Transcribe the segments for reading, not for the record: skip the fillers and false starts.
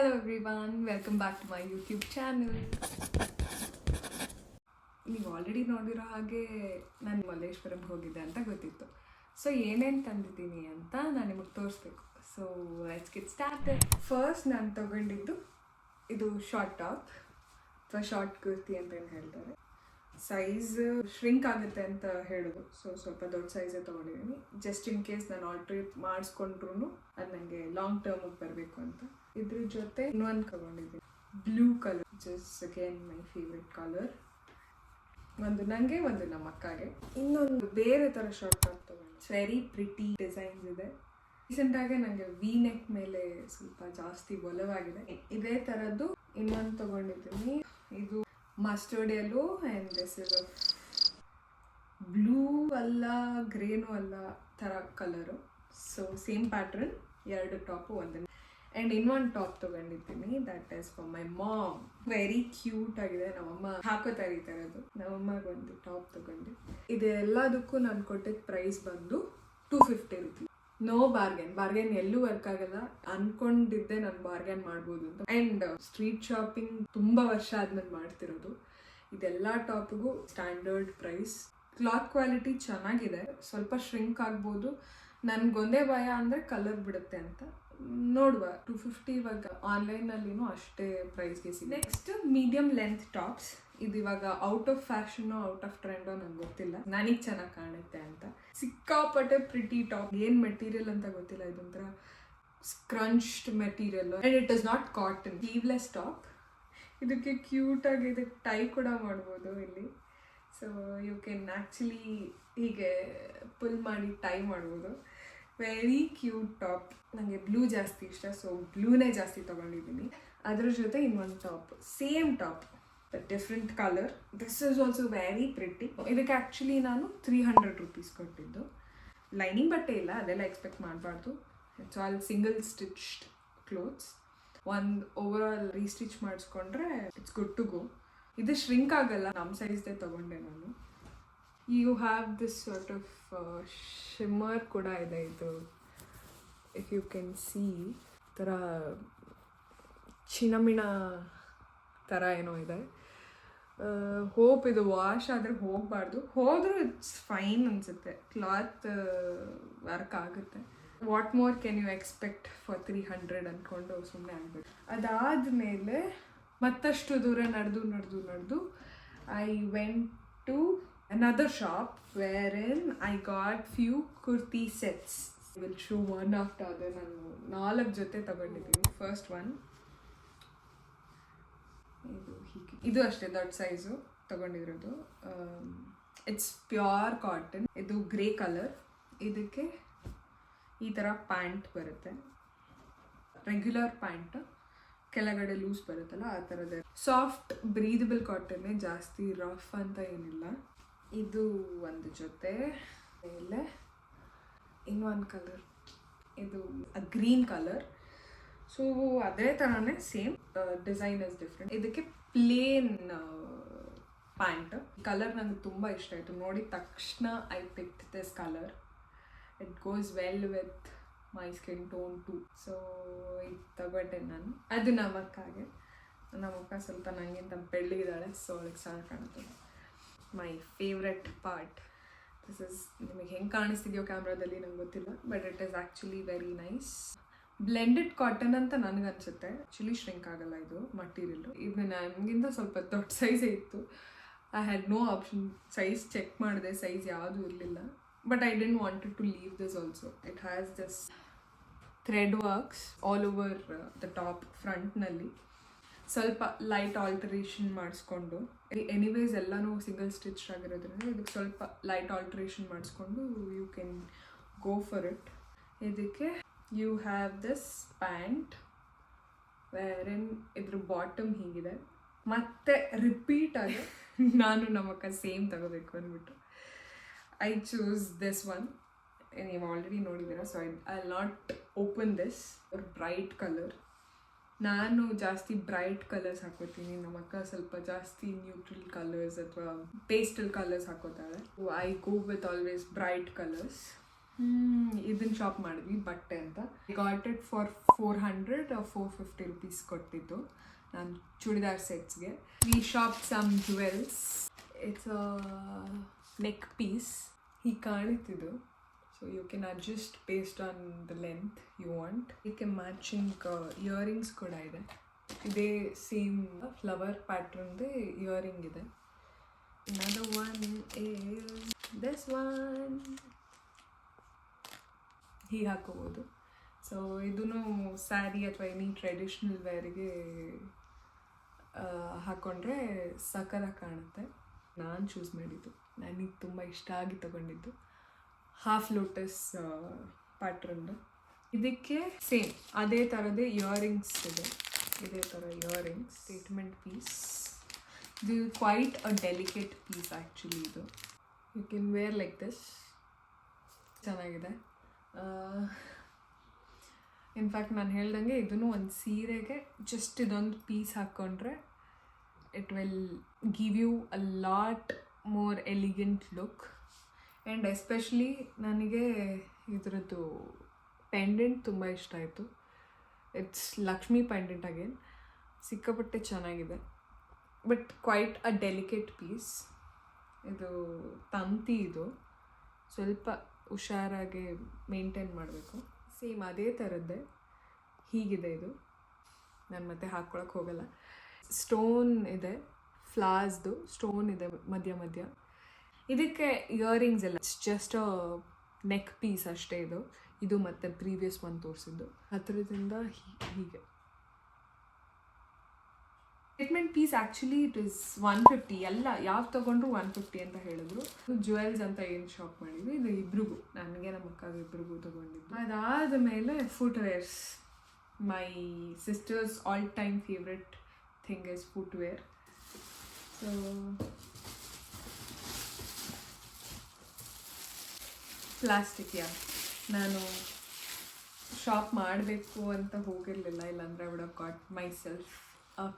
Hello everyone, welcome back to my YouTube channel. ನೀವು already ನೋಡಿರೋ ಹಾಗೆ ನಾನು ಮಲ್ಲೇಶ್ವರಂಗೆ ಹೋಗಿದ್ದೆ ಅಂತ ಗೊತ್ತಿತ್ತು. ಸೊ ಏನೇನು ತಂದಿದ್ದೀನಿ ಅಂತ ನಾನು ನಿಮಗೆ ತೋರಿಸ್ಬೇಕು. So let's get started. First ನಾನು ತೊಗೊಂಡಿದ್ದು ಇದು ಶಾರ್ಟ್ ಟಾಪ್ ಅಥವಾ ಶಾರ್ಟ್ ಕುರ್ತಿ ಅಂತ ಏನು ಹೇಳ್ತಾರೆ. ಸೈಜ್ ಶ್ರಿಂಕ್ ಆಗುತ್ತೆ ಅಂತ ಹೇಳೋದು, ಸೊ ಸ್ವಲ್ಪ ದೊಡ್ಡ ಸೈಜೇ ತೊಗೊಂಡಿದ್ದೀನಿ. ಜಸ್ಟ್ ಇನ್ ಕೇಸ್ ನಾನು ಆಲ್ಟ್ರೇಟ್ ಮಾಡಿಸ್ಕೊಂಡ್ರು ಅದು ನನಗೆ ಲಾಂಗ್ ಟರ್ಮಿಗೆ ಬರಬೇಕು ಅಂತ. ಇದ್ರ ಜೊತೆ ಇನ್ನೊಂದು ತೊಗೊಂಡಿದ್ದೀನಿ, blue colour, just again my favourite colour. ಒಂದು ನನಗೆ, ಒಂದು ನಮ್ಮ ಅಕ್ಕಗೆ. ಇನ್ನೊಂದು ಬೇರೆ ಥರ ಶಾರ್ಟ್ ಟಾಪ್ ತೊಗೊಂಡು, ವೆರಿ ಪ್ರಿಟಿ ಡಿಸೈನ್ಸ್ ಇದೆ. ರೀಸೆಂಟಾಗೆ ನನಗೆ ವಿ ನೆಕ್ ಮೇಲೆ ಸ್ವಲ್ಪ ಜಾಸ್ತಿ ಒಲವಾಗಿದೆ. ಇದೇ ಥರದ್ದು ಇನ್ನೊಂದು ತೊಗೊಂಡಿದ್ದೀನಿ. ಇದು mustard yellow and this is blue ಅಲ್ಲ ಗ್ರೇನು ಅಲ್ಲ ಥರ ಕಲರು. ಸೊ ಸೇಮ್ ಪ್ಯಾಟ್ರನ್, ಎರಡು ಟಾಪು ಒಂದೇ. ಆ್ಯಂಡ್ ಇನ್ನೊಂದು ಟಾಪ್ ತೊಗೊಂಡಿದ್ದೀನಿ, that is for my mom. Very cute ಆಗಿದೆ, ನಮ್ಮಮ್ಮ ಹಾಕೋತಾರೆ ಈ ಥರದ್ದು. ನಮ್ಮಮ್ಮಗೆ ಒಂದು ಟಾಪ್ ತೊಗೊಂಡು. ಇದೆಲ್ಲದಕ್ಕೂ ನಾನು ಕೊಟ್ಟಿದ್ದ ಪ್ರೈಸ್ ಬಂದು 250 ರುಪೀಸ್. ನೋ ಬಾರ್ಗೇನ್ ಎಲ್ಲೂ ವರ್ಕ್ ಆಗಲ್ಲ. ಅನ್ಕೊಂಡಿದ್ದೆ ನಾನು ಬಾರ್ಗೇನ್ ಮಾಡ್ಬೋದು ಅಂತ. ಆ್ಯಂಡ್ ಸ್ಟ್ರೀಟ್ ಶಾಪಿಂಗ್ ತುಂಬ ವರ್ಷ ಆದ್ಮೇಲೆ ಮಾಡ್ತಿರೋದು. ಇದೆಲ್ಲ ಟಾಪಿಗೂ ಸ್ಟ್ಯಾಂಡರ್ಡ್ ಪ್ರೈಸ್. ಕ್ಲಾತ್ ಕ್ವಾಲಿಟಿ ಚೆನ್ನಾಗಿದೆ, ಸ್ವಲ್ಪ ಶ್ರಿಂಕ್ ಆಗ್ಬೋದು. ನನಗೊಂದೇ ಭಯ ಅಂದರೆ ಕಲರ್ ಬಿಡುತ್ತೆ ಅಂತ. ನೋಡುವ, 250 ಇವಾಗ ಆನ್ಲೈನಲ್ಲಿನೂ ಅಷ್ಟೇ ಪ್ರೈಸ್ಗೆ ಸಿಗುತ್ತೆ. Next medium length tops. ಇದು ಇವಾಗ ಔಟ್ ಆಫ್ ಫ್ಯಾಷನೋ ಔಟ್ ಆಫ್ ಟ್ರೆಂಡೋ ನಂಗೆ ಗೊತ್ತಿಲ್ಲ, ನನಗೆ ಚೆನ್ನಾಗಿ ಕಾಣುತ್ತೆ ಅಂತ. ಸಿಕ್ಕಾಪಟ್ಟೆ ಪ್ರಿಟಿ ಟಾಪ್. ಏನು ಮೆಟೀರಿಯಲ್ ಅಂತ ಗೊತ್ತಿಲ್ಲ, ಇದೊಂಥರ scrunched material and it is not cotton. Sleeveless top. ಇದಕ್ಕೆ ಕ್ಯೂಟಾಗಿ ಇದಕ್ಕೆ ಟೈ ಕೂಡ ಮಾಡ್ಬೋದು ಇಲ್ಲಿ. ಸೊ ಯು ಕ್ಯಾನ್ ಆ್ಯಕ್ಚುಲಿ ಹೀಗೆ ಪುಲ್ ಮಾಡಿ ಟೈ ಮಾಡ್ಬೋದು. Very cute top. ನನಗೆ ಬ್ಲೂ ಜಾಸ್ತಿ ಇಷ್ಟ, ಸೊ ಬ್ಲೂನೇ ಜಾಸ್ತಿ ತೊಗೊಂಡಿದ್ದೀನಿ. ಅದ್ರ ಜೊತೆ ಇನ್ನೊಂದು top, same top different colour. This is also very pretty. ಇದಕ್ಕೆ ಆ್ಯಕ್ಚುಲಿ ನಾನು 300 ರುಪೀಸ್ ಕೊಟ್ಟಿದ್ದು. ಲೈನಿಂಗ್ ಬಟ್ಟೆ ಇಲ್ಲ, ಅದೆಲ್ಲ ಎಕ್ಸ್ಪೆಕ್ಟ್ ಮಾಡಬಾರ್ದು. It's all single stitched clothes. ಒಂದು ಓವರ್ ಆಲ್ ರೀಸ್ಟಿಚ್ ಮಾಡಿಸ್ಕೊಂಡ್ರೆ ಇಟ್ಸ್ ಗುಡ್ ಟು ಗೋ. ಇದು ಶ್ರಿಂಕ್ ಆಗಲ್ಲ, ನಮ್ಮ ಸೈಜ್ದೇ ತೊಗೊಂಡೆ ನಾನು. You have this sort of shimmer ಕೂಡ ಇದೆ. ಇದು ಇಫ್ ಯು ಕ್ಯಾನ್ ಸಿ ಥರ ಚಿನಮಿಣ ಥರ ಏನೋ ಇದೆ. ಹೋಪ್ ಇದು ವಾಶ್ ಆದರೆ ಹೋಗಬಾರ್ದು. ಹೋದರೂ ಇಟ್ಸ್ ಫೈನ್ ಅನಿಸುತ್ತೆ. ಕ್ಲಾತ್ ವರ್ಕ್ ಆಗುತ್ತೆ. What more can you expect for 300 ಅಂದ್ಕೊಂಡು ಸುಮ್ಮನೆ ಆಗಬೇಕು. ಅದಾದಮೇಲೆ ಮತ್ತಷ್ಟು ದೂರ ನಡೆದು I went to another shop wherein I got few kurti sets. I will show one after other. ನಾನು 4 ಜೊತೆ ತಗೊಂಡಿದ್ದೀನಿ. ಫಸ್ಟ್ ಒನ್ ಇದು ಅಷ್ಟೇ ದೊಡ್ಡ ಸೈಜು ತಗೊಂಡಿರೋದು. It's pure cotton. ಇದು ಗ್ರೇ ಕಲರ್. ಇದಕ್ಕೆ ಈ ಥರ ಪ್ಯಾಂಟ್ ಬರುತ್ತೆ, ರೆಗ್ಯುಲರ್ ಪ್ಯಾಂಟ್, ಕೆಳಗಡೆ ಲೂಸ್ ಬರುತ್ತಲ್ಲ ಆ ಥರದ. ಸಾಫ್ಟ್ ಬ್ರೀದಬಲ್ ಕಾಟನ್ನೇ, ಜಾಸ್ತಿ ರಫ್ ಅಂತ ಏನಿಲ್ಲ. ಇದು ಒಂದು ಜೊತೆ. ಮೇಲೆ ಇನ್ನೊಂದು ಕಲರ್, ಇದು ಗ್ರೀನ್ ಕಲರ್. ಸೊ ಅದೇ ಥರನೇ ಸೇಮ್, ಡಿಸೈನ್ ಇಸ್ ಡಿಫ್ರೆಂಟ್. ಇದಕ್ಕೆ ಪ್ಲೇನ್ ಪ್ಯಾಂಟ್. ಕಲರ್ ನನಗೆ ತುಂಬ ಇಷ್ಟ ಆಯಿತು. ನೋಡಿದ ತಕ್ಷಣ I picked this colour. It goes well with my skin tone too. So ಇದು ತಗೊಂಡೆ ನಾನು. ಅದು ನಮ್ಮಕ್ಕಾಗೆ. ನಮ್ಮಕ್ಕ ಸ್ವಲ್ಪ ನನಗಿಂತ ಬೆಳ್ಳಗಿದ್ದಾಳೆ, ಸೊ ಅವಳಿಗೆ ಚೆನ್ನಾಗಿ ಕಾಣುತ್ತೆ. My favourite part. This is, ನಿಮಗೆ ಹೆಂಗೆ ಕಾಣಿಸ್ತಿದೆಯೋ ಕ್ಯಾಮ್ರಾದಲ್ಲಿ ನಂಗೆ ಗೊತ್ತಿಲ್ಲ, but it is actually very nice. Blended cotton ಅಂತ ನನಗನ್ಸುತ್ತೆ. ಆ್ಯಕ್ಚುಲಿ ಶ್ರಿಂಕ್ ಆಗಲ್ಲ ಇದು ಮಟೀರಿಯಲ್ಲು. ಇದು ನನಗಿಂತ ಸ್ವಲ್ಪ ದೊಡ್ಡ ಸೈಜೇ ಇತ್ತು. I had no option. Size check ಮಾಡಿದೆ, ಸೈಜ್ ಯಾವುದೂ ಇರಲಿಲ್ಲ. But I didn't wanted to leave this also. It has this thread works all over the top ಫ್ರಂಟ್ನಲ್ಲಿ. ಸ್ವಲ್ಪ ಲೈಟ್ ಆಲ್ಟರೇಷನ್ ಮಾಡಿಸ್ಕೊಂಡು, ಎನಿವೇಸ್ ಎಲ್ಲನೂ ಸಿಂಗಲ್ ಸ್ಟಿಚ್ ಆಗಿರೋದ್ರಿಂದ ಇದಕ್ಕೆ ಸ್ವಲ್ಪ ಲೈಟ್ ಆಲ್ಟರೇಷನ್ ಮಾಡಿಸ್ಕೊಂಡು you can go for it. ಇದಕ್ಕೆ you have this pant wherein ಇದ್ರ ಬಾಟಮ್ ಹೀಗಿದೆ. ಮತ್ತೆ ರಿಪೀಟ್ ಆಗಿ ನಾನು ನಮ್ಮಕ್ಕ ಸೇಮ್ ತಗೋಬೇಕು ಅಂದ್ಬಿಟ್ಟು ಐ ಚೂಸ್ ದಿಸ್ ಒನ್. ನೀವು ಆಲ್ರೆಡಿ ನೋಡಿದ್ದೀರಾ, so I not open this. Bright colour. ನಾನು ಜಾಸ್ತಿ ಬ್ರೈಟ್ ಕಲರ್ಸ್ ಹಾಕೋತೀನಿ. ನಮ್ಮ ಅಕ್ಕ ಸ್ವಲ್ಪ ಜಾಸ್ತಿ ನ್ಯೂಟ್ರಲ್ ಕಲರ್ಸ್ ಅಥವಾ ಪೇಸ್ಟಲ್ ಕಲರ್ಸ್ ಹಾಕೋತಾಳೆ. I go with always bright colours. ಇದನ್ನು ಶಾಪ್ ಮಾಡಿದ್ವಿ, ಬಟ್ಟೆ ಅಂತ. Got it for 400 or 450 rupees ಕೊಟ್ಟಿದ್ದು ನಾನು ಚೂಡಿದಾರ್ ಸೆಟ್ಸ್ಗೆ. We shop some jewels. It's a neck piece. ಹೀಗೆ ಕಾಣುತ್ತಿದ್ದು. So you can adjust based on the length you want. ಇದಕ್ಕೆ ಮ್ಯಾಚಿಂಗ್ ಇಯರಿಂಗ್ಸ್ ಕೂಡ ಇದೆ. ಇದೇ ಸೇಮ್ ಫ್ಲವರ್ ಪ್ಯಾಟ್ರನ್ದೇ ಇಯರಿಂಗ್ ಇದೆ. Another one is this one. ಹೀಗೆ ಹಾಕೋಬೋದು. ಸೊ ಇದೂ ಸ್ಯಾರಿ ಅಥವಾ ಎನಿ ಟ್ರೆಡಿಷ್ನಲ್ ವೇರಿಗೆ ಹಾಕ್ಕೊಂಡ್ರೆ ಸಖತ್ತಾಗಿ ಕಾಣುತ್ತೆ. ನಾನು ಚೂಸ್ ಮಾಡಿದ್ದು, ನನಗೆ ತುಂಬ ಇಷ್ಟ ಆಗಿ ತೊಗೊಂಡಿದ್ದು ಹಾಫ್ ಲೋಟಸ್ ಪ್ಯಾಟ್ರನ್ದು. ಇದಕ್ಕೆ ಸೇಮ್ ಅದೇ ಥರದೇ ಇಯರಿಂಗ್ಸ್ ಇದೆ. ಇದೇ ಥರ ಇಯರಿಂಗ್ಸ್, ಸ್ಟೇಟ್ಮೆಂಟ್ ಪೀಸ್. ಇದು quite a delicate piece actually. ಇದು you can wear like this. ಚೆನ್ನಾಗಿದೆ. ಇನ್ಫ್ಯಾಕ್ಟ್ ನಾನು ಹೇಳ್ದಂಗೆ ಇದನ್ನು ಒಂದು ಸೀರೆಗೆ ಜಸ್ಟ್ ಇದೊಂದು ಪೀಸ್ ಹಾಕ್ಕೊಂಡ್ರೆ it will give you a lot more elegant look. And especially ನನಗೆ ಇದರದ್ದು ಪೆಂಡೆಂಟ್ ತುಂಬ ಇಷ್ಟ ಆಯಿತು. It's Lakshmi pendant again. ಸಿಕ್ಕಾಪಟ್ಟೆ ಚೆನ್ನಾಗಿದೆ. But quite a delicate piece. ಇದು ತಂತಿ. ಇದು ಸ್ವಲ್ಪ ಹುಷಾರಾಗಿ ಮೇಂಟೈನ್ ಮಾಡಬೇಕು. ಸೇಮ್ ಅದೇ ಥರದ್ದೇ ಹೀಗಿದೆ ಇದು. ನಾನು ಮತ್ತೆ ಹಾಕ್ಕೊಳಕ್ಕೆ ಹೋಗಲ್ಲ. ಸ್ಟೋನ್ ಇದೆ, ಫ್ಲಾಸ್ದು ಸ್ಟೋನ್ ಇದೆ ಮಧ್ಯ ಮಧ್ಯ. ಇದಕ್ಕೆ ಇಯರಿಂಗ್ಸ್ ಎಲ್ಲ ಜಸ್ಟ್ ನೆಕ್ ಪೀಸ್ ಅಷ್ಟೇ. ಇದು ಮತ್ತೆ ಪ್ರೀವಿಯಸ್ ಒನ್ ತೋರಿಸಿದ್ದು ಹತ್ತಿರದಿಂದ ಹೀಗೆ. Statement piece actually it is 150. ಎಲ್ಲ ಯಾವ್ದು ತೊಗೊಂಡ್ರು 150 ಅಂತ ಹೇಳಿದ್ರು. ಜ್ಯುವೆಲ್ಸ್ ಅಂತ ಏನು ಶಾಪ್ ಮಾಡಿದ್ವಿ. ಇದು ಇಬ್ರಿಗೂ, ನನಗೆ ನಮ್ಮ ಅಕ್ಕಗೆ ಇಬ್ರಿಗೂ ತೊಗೊಂಡಿದ್ದು. ಅದಾದ ಮೇಲೆ footwears. My sisters all time favourite thing is footwear. So plastic. ನಾನು ಶಾಪ್ ಮಾಡಬೇಕು ಅಂತ ಹೋಗಿರಲಿಲ್ಲ, ಇಲ್ಲಾಂದರೆ I would have got my self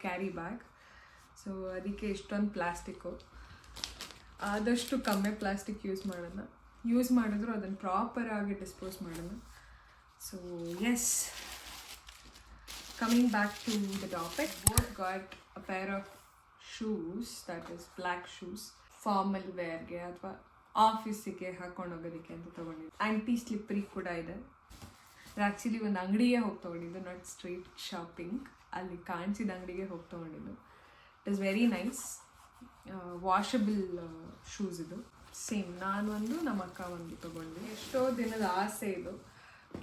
carry bag. So ಅದಕ್ಕೆ ಇಷ್ಟೊಂದು ಪ್ಲಾಸ್ಟಿಕ್ಕು. ಆದಷ್ಟು ಕಮ್ಮಿ ಪ್ಲಾಸ್ಟಿಕ್ ಯೂಸ್ ಮಾಡಿದ್ರು ಅದನ್ನು ಪ್ರಾಪರಾಗಿ ಡಿಸ್ಪೋಸ್ ಮಾಡೋಣ. So yes, coming back to the topic. Both got a pair of shoes, that is black shoes. Formal ವೇರ್ಗೆ ಅಥವಾ ಆಫೀಸಿಗೆ ಹಾಕ್ಕೊಂಡು ಹೋಗೋದಕ್ಕೆ ಅಂತ ತೊಗೊಂಡಿದ್ದು. ಆ್ಯಂಟಿ ಸ್ಲಿಪ್ಪರಿ ಕೂಡ ಇದೆ. ಆ್ಯಕ್ಚುಲಿ ಒಂದು ಅಂಗಡಿಗೆ ಹೋಗಿ ತೊಗೊಂಡಿದ್ದು, ನಾಟ್ ಸ್ಟ್ರೀಟ್ ಶಾಪಿಂಗ್. ಅಲ್ಲಿ ಕಾಣಿಸಿದ ಅಂಗಡಿಗೆ ಹೋಗಿ ತೊಗೊಂಡಿದ್ದು. It is very nice. Washable shoes ಇದು. ಸೇಮ್ ನಾನು ಒಂದು, ನಮ್ಮ ಅಕ್ಕ ಒಂದು ತೊಗೊಂಡ್ವಿ. ಎಷ್ಟೋ ದಿನದ ಆಸೆ ಇದು,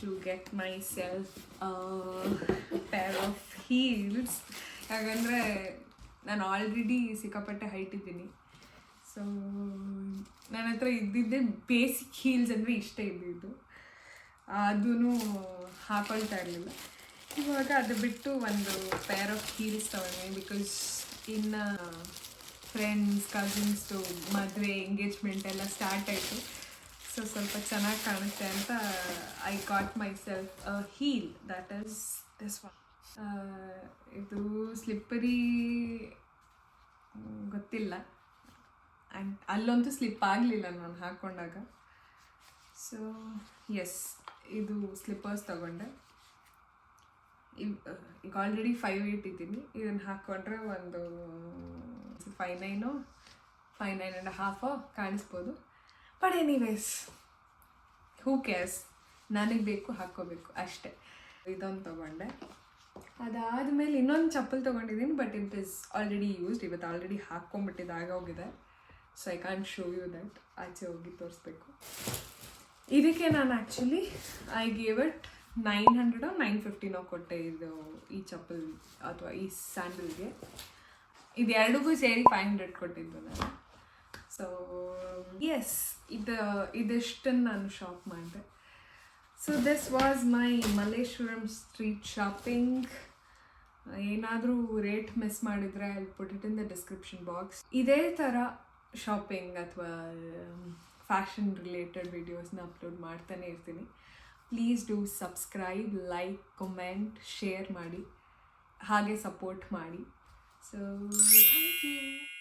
to get myself pair of heels. ಯಾಕಂದರೆ ನಾನು ಆಲ್ರೆಡಿ ಸಿಕ್ಕಾಪಟ್ಟೆ ಹೈಟ್ ಇದ್ದೀನಿ. ಸೊ ನನ್ನ ಹತ್ರ ಇದ್ದಿದ್ದೆ ಬೇಸಿಕ್ ಹೀಲ್ಸ್ ಅಂದರೆ ಇಷ್ಟ ಇದ್ದಿದ್ದು. ಅದೂ ಹಾಕೊಳ್ತಾ ಇರಲಿಲ್ಲ. ಇವಾಗ ಅದು ಬಿಟ್ಟು ಒಂದು ಪೇರ್ ಆಫ್ ಹೀಲ್ಸ್ ತಗೊಂಡೆ. ಬಿಕಾಸ್ ಇನ್ನು ಫ್ರೆಂಡ್ಸ್, ಕಸಿನ್ಸ್ದು ಮದುವೆ, ಎಂಗೇಜ್ಮೆಂಟ್ ಎಲ್ಲ ಸ್ಟಾರ್ಟ್ ಆಯಿತು. ಸೊ ಸ್ವಲ್ಪ ಚೆನ್ನಾಗಿ ಕಾಣುತ್ತೆ ಅಂತ I got my self a heel. That is this one. ಇದು ಸ್ಲಿಪ್ಪರಿ ಗೊತ್ತಿಲ್ಲ. ಆ್ಯಂಡ್ ಅಲ್ಲಂತೂ ಸ್ಲಿಪ್ ಆಗಲಿಲ್ಲ ನಾನು ಹಾಕ್ಕೊಂಡಾಗ. ಸೊ ಎಸ್, ಇದು ಸ್ಲಿಪ್ಪರ್ಸ್ ತೊಗೊಂಡೆ. ಈಗ ಆಲ್ರೆಡಿ 5'8" ಇದ್ದೀನಿ. ಇದನ್ನು ಹಾಕ್ಕೊಂಡ್ರೆ ಒಂದು 5'9" 5'9.5" ಕಾಣಿಸ್ಬೋದು. ಬಟ್ ಎನಿವೇಸ್, ಹೂ ಕೇರ್ಸ್, ನನಗೆ ಬೇಕು ಹಾಕ್ಕೋಬೇಕು ಅಷ್ಟೇ. ಇದೊಂದು ತೊಗೊಂಡೆ. ಅದಾದಮೇಲೆ ಇನ್ನೊಂದು ಚಪ್ಪಲ್ ತೊಗೊಂಡಿದ್ದೀನಿ. But it is already used. ಇವತ್ತು ಆಲ್ರೆಡಿ ಹಾಕ್ಕೊಂಬಿಟ್ಟಿದ್ದು ಆಗೋಗಿದೆ. So I can show you that. ಆಚೆ ಹೋಗಿ ತೋರಿಸ್ಬೇಕು. ಇದಕ್ಕೆ ನಾನು actually I gave it 900 or 950 ಕೊಟ್ಟೆ. ಇದು ಈ ಚಪ್ಪಲ್ ಅಥವಾ ಈ ಸ್ಯಾಂಡಲ್ಗೆ. ಇದು ಎರಡಿಗೂ ಸೇರಿ 500 ಕೊಟ್ಟಿದ್ದು ನಾನು. ಸೊ ಎಸ್, ಇದಿಷ್ಟನ್ನು ನಾನು ಶಾಪ್ ಮಾಡಿದೆ. So this was my Malleshwaram street shopping. ಏನಾದರೂ ರೇಟ್ ಮಿಸ್ ಮಾಡಿದರೆ I put it in the description box. ಇದೇ ಥರ ಶಾಪಿಂಗ್ ಅಥವಾ ಫ್ಯಾಷನ್ ರಿಲೇಟೆಡ್ ವಿಡಿಯೋಸ್ನ ಅಪ್ಲೋಡ್ ಮಾಡ್ತಾನೆ ಇರ್ತೀನಿ. Please do subscribe, like, comment, share ಮಾಡಿ, ಹಾಗೆ ಸಪೋರ್ಟ್ ಮಾಡಿ. So thank you.